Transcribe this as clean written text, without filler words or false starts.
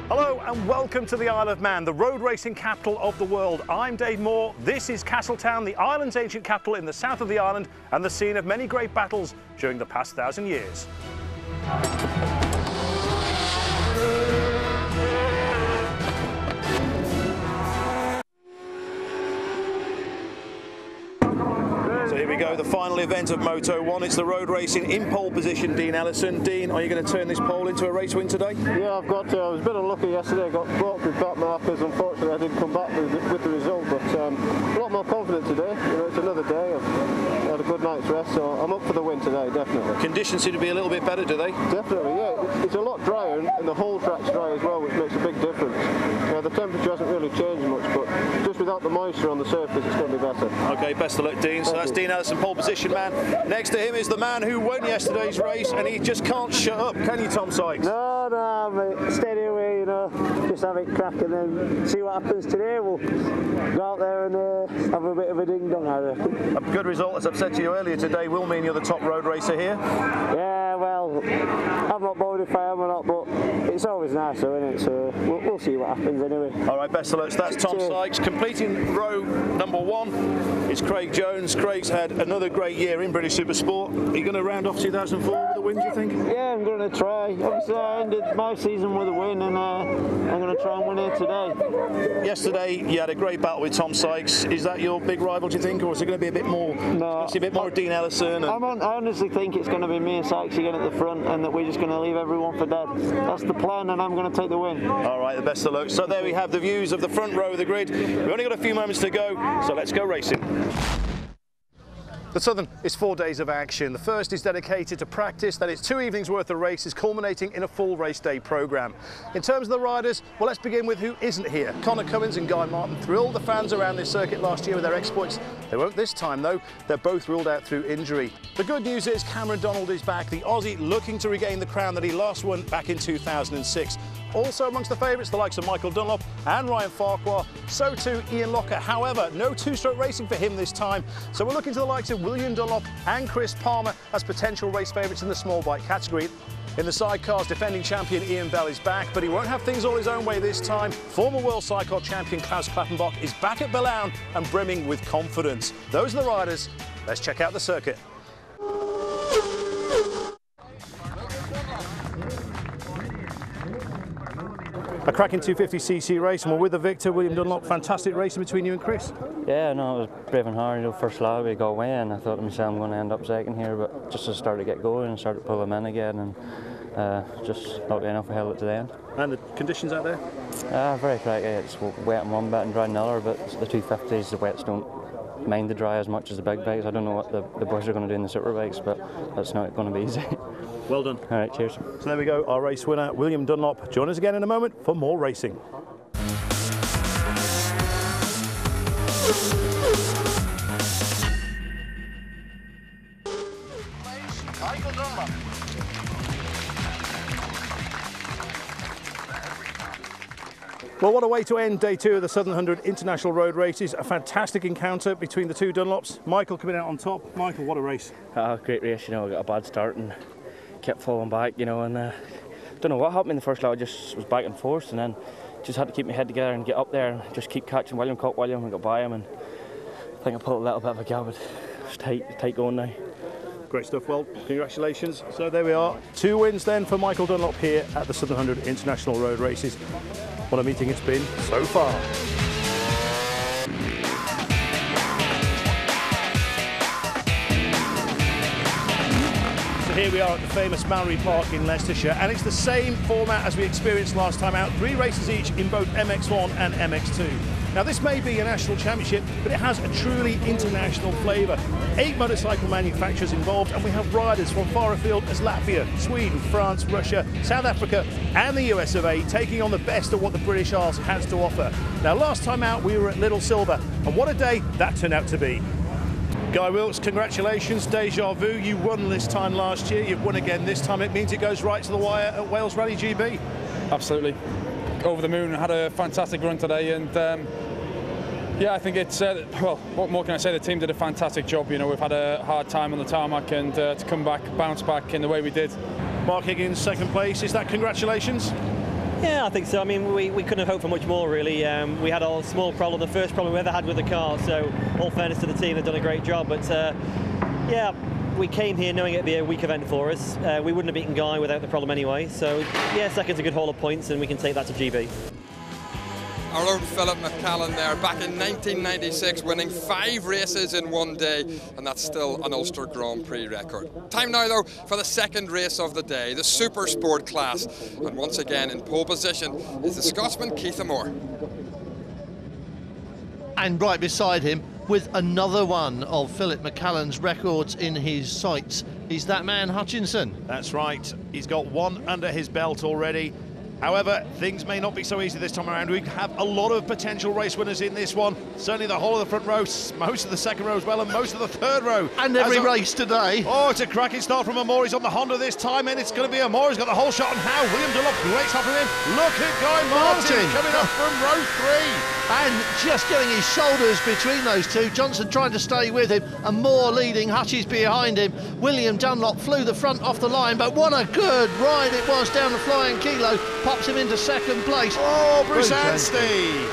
Hello and welcome to the Isle of Man, the road racing capital of the world. I'm Dave Moore. This is Castletown, the island's ancient capital in the south of the island and the scene of many great battles during the past 1,000 years. So here we go, the final event of Moto 1. It's the road racing in pole position, Dean Ellison. Dean, are you going to turn this pole into a race win today? Yeah, I've got to. I was a bit unlucky yesterday. I got blocked with back markers. Unfortunately, I didn't come back with the result, but a lot more confident today. You know, it's another day. I've had a good night's rest, so I'm up for the win today, definitely. Conditions seem to be a little bit better, do they? Definitely, yeah. It's a lot drier, and the whole track's dry as well, which makes a big difference. The temperature hasn't really changed much, but just without the moisture on the surface, it's going to be better. Okay, best of luck, Dean. So that's Dean Ellison, pole position man. Next to him is the man who won yesterday's race, and he just can't shut up, can you, Tom Sykes? No, mate. Steady away, you know. Just have it crack and then see what happens today. We'll go out there and have a bit of a ding-dong, I reckon. A good result, as I've said to you earlier today, will mean you're the top road racer here. Yeah, well, I'm not bothered if I am or not, but it's always nice, though, isn't it? So we'll see what happens anyway. All right, best of luck. So that's Tom Sykes. Completing row number 1 is Craig Jones. Craig's had another great year in British Supersport. Are you going to round off 2004 with a win, do you think? Yeah, I'm going to try. Obviously, I ended my season with a win, and I'm going to try and win it today. Yesterday, you had a great battle with Tom Sykes. Is that your big rival, do you think, or is it going to be a bit more? No, a bit more Dean Ellison. I honestly think it's going to be me and Sykes again at the front, and that we're just going to leave everyone for dead. That's the plan, and I'm going to take the win. All right, the best of luck. So there we have the views of the front row of the grid. We've only got a few moments to go, so let's go racing. The Southern is 4 days of action. The first is dedicated to practice, then it's 2 evenings worth of races culminating in a full race day programme. In terms of the riders, well, let's begin with who isn't here. Connor Cummins and Guy Martin thrilled the fans around this circuit last year with their exploits. They won't this time though, they're both ruled out through injury. The good news is Cameron Donald is back, the Aussie looking to regain the crown that he last won back in 2006. Also amongst the favourites, the likes of Michael Dunlop and Ryan Farquhar, so too Ian Locker. However, no two-stroke racing for him this time, so we're looking to the likes of William Dunlop and Chris Palmer as potential race favourites in the small bike category. In the sidecars, defending champion Ian Bell is back, but he won't have things all his own way this time. Former world sidecar champion Klaus Klappenbach is back at Belaun and brimming with confidence. Those are the riders. Let's check out the circuit. A cracking 250cc race, and we're with the victor, William Dunlop. Fantastic racing between you and Chris. Yeah, no, it was brave and hard. You know, first lap we got away, and I thought to myself I'm going to end up second here, but just as I started to get going and started to pull them in again, and just not good enough, I held it to the end. And the conditions out there? Very cracky. It's wet in one bit and dry in another, but the 250s, the wets don't mind the dry as much as the big bikes. I don't know what the boys are going to do in the super bikes, but that's not going to be easy. Well done. All right, cheers. So there we go, our race winner, William Dunlop. Join us again in a moment for more racing. Michael Dunlop. Well, what a way to end day 2 of the Southern 100 International Road Races. A fantastic encounter between the two Dunlops. Michael coming out on top. Michael, what a race. Great race, you know, I got a bad start and kept falling back, you know, and don't know what happened in the first lap. I just was back and forth, and then just had to keep my head together and get up there and just keep catching William. Caught William and got by him, and I think I pulled a little bit of a gap, but it's tight going now. Great stuff. Well, congratulations. So there we are, 2 wins then for Michael Dunlop here at the Southern 100 International Road Races. What a meeting it's been so far. Here we are at the famous Mallory Park in Leicestershire, and it's the same format as we experienced last time out. 3 races each in both MX1 and MX2. Now this may be a national championship, but it has a truly international flavour. 8 motorcycle manufacturers involved, and we have riders from far afield as Latvia, Sweden, France, Russia, South Africa and the US of A, taking on the best of what the British Isles has to offer. Now last time out we were at Little Silver, and what a day that turned out to be. Guy Wilkes, congratulations, deja vu. You won this time last year, you've won again this time. It means it goes right to the wire at Wales Rally GB. Absolutely. Over the moon, had a fantastic run today, and Yeah, I think it's, well, what more can I say? The team did a fantastic job. You know, we've had a hard time on the tarmac, and to come back, bounce back in the way we did. Mark Higgins, second place. Is that congratulations? Yeah, I think so. I mean, we couldn't have hoped for much more, really. We had a small problem, the first problem we ever had with the car, so all fairness to the team, they've done a great job. But yeah, we came here knowing it'd be a weak event for us. We wouldn't have beaten Guy without the problem anyway. So yeah, second's a good haul of points, and we can take that to GB. Our own Philip McCallan there, back in 1996, winning 5 races in one day, and that's still an Ulster Grand Prix record. Time now, though, for the second race of the day, the Super Sport class. And once again, in pole position is the Scotsman Keith Moore. And right beside him, with another one of Philip McCallan's records in his sights, is that man Hutchinson. That's right. He's got one under his belt already. However, things may not be so easy this time around. We have a lot of potential race winners in this one. Certainly the whole of the front row, most of the second row as well, and most of the third row. And every race today. Oh, it's a cracking start from Amore. He's on the Honda this time, and it's going to be Amore. He's got the whole shot on how. William Dunlop, great start from him. Look at Guy Martin coming up from row 3. And just getting his shoulders between those two. Johnson trying to stay with him, and Moore leading, Hutchie behind him. William Dunlop flew the front off the line, but what a good ride it was down the Flying Kilo. Pops him into second place. Oh, Bruce Anstey.